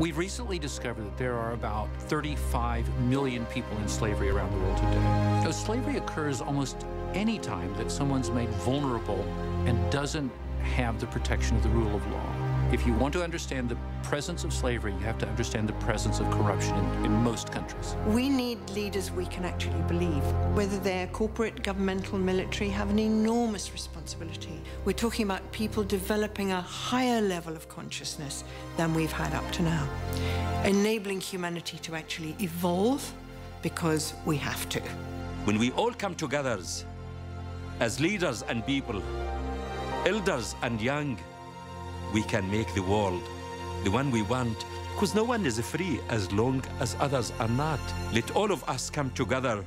We've recently discovered that there are about 35 million people in slavery around the world today. Now, slavery occurs almost any time that someone's made vulnerable and doesn't have the protection of the rule of law. If you want to understand the presence of slavery, you have to understand the presence of corruption in most countries. We need leaders we can actually believe. Whether they're corporate, governmental, military, have an enormous responsibility. We're talking about people developing a higher level of consciousness than we've had up to now, enabling humanity to actually evolve because we have to. When we all come together as leaders and people, elders and young, we can make the world the one we want, because no one is free as long as others are not. Let all of us come together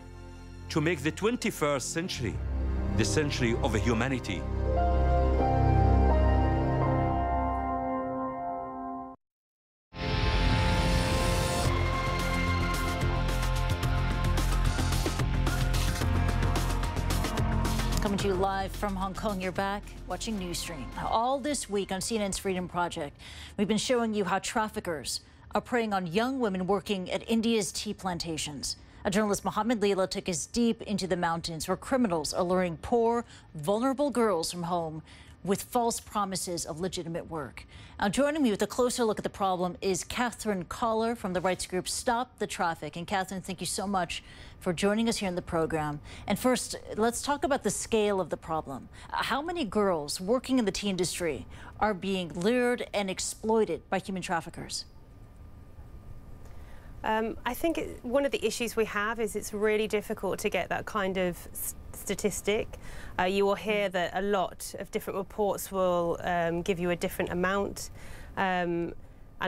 to make the 21st century the century of humanity. Coming to you live from Hong Kong, you're back watching Newsstream. All this week on CNN's Freedom Project, we've been showing you how traffickers are preying on young women working at India's tea plantations. A journalist, Mohammed Leela, took us deep into the mountains where criminals are luring poor, vulnerable girls from home with false promises of legitimate work. Now, joining me with a closer look at the problem is Catherine Collar from the rights group Stop the Traffic. And Catherine, thank you so much for joining us here in the program. And first, let's talk about the scale of the problem. How many girls working in the tea industry are being lured and exploited by human traffickers? I think one of the issues we have is it's really difficult to get that kind of statistic. You will hear that a lot of different reports will give you a different amount. And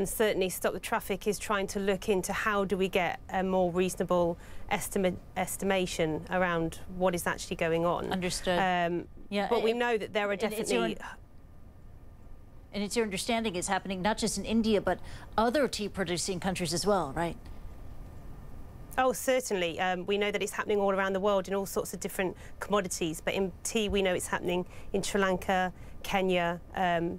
certainly Stop the Traffic is trying to look into how do we get a more reasonable estimation around what is actually going on. Understood. Yeah, but we know that there are definitely... And it's your understanding it's happening not just in India, but other tea-producing countries as well, right? Oh, certainly. We know that it's happening all around the world in all sorts of different commodities. But in tea, we know it's happening in Sri Lanka, Kenya. In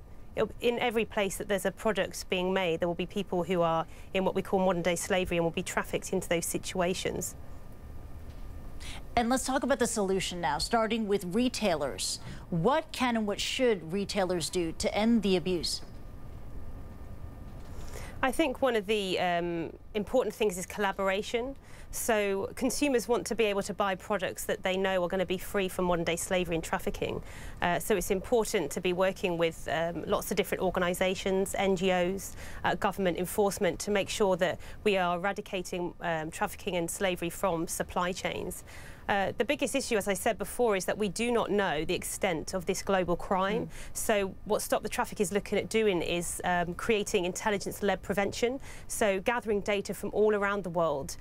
every place that there's a product being made, there will be people who are in what we call modern-day slavery and will be trafficked into those situations. And let's talk about the solution now, starting with retailers. What can and what should retailers do to end the abuse? I think one of the important things is collaboration. So consumers want to be able to buy products that they know are going to be free from modern-day slavery and trafficking. So it's important to be working with lots of different organisations, NGOs, government enforcement to make sure that we are eradicating trafficking and slavery from supply chains. The biggest issue, as I said before, is that we do not know the extent of this global crime. So what Stop the Traffic is looking at doing is creating intelligence-led prevention, so gathering data from all around the world,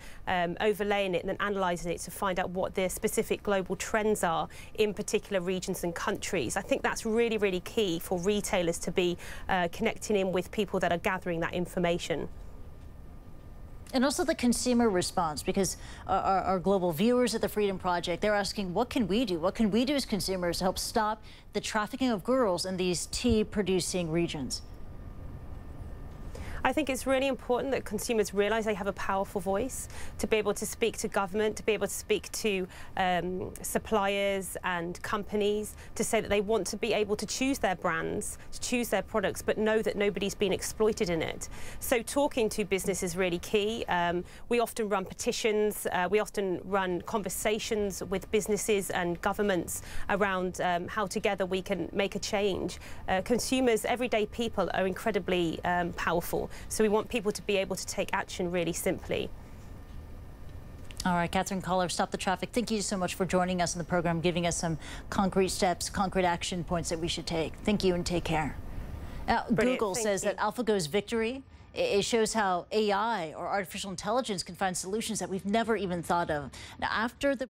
overlaying it and then analysing it to find out what the specific global trends are in particular regions and countries. I think that's really, really key for retailers to be connecting in with people that are gathering that information. And also the consumer response, because our global viewers at the Freedom Project, they're asking, what can we do? What can we do as consumers to help stop the trafficking of girls in these tea-producing regions? I think it's really important that consumers realise they have a powerful voice to be able to speak to government, to be able to speak to suppliers and companies, to say that they want to be able to choose their brands, to choose their products, but know that nobody's been exploited in it. So talking to business is really key. We often run petitions, we often run conversations with businesses and governments around how together we can make a change. Consumers, everyday people, are incredibly powerful. So we want people to be able to take action really simply. All right, Catherine Collar, Stop the Traffic. Thank you so much for joining us in the program, giving us some concrete steps, concrete action points that we should take. Thank you and take care. Now, Google says that AlphaGo's victory, it shows how AI or artificial intelligence can find solutions that we've never even thought of. Now, after the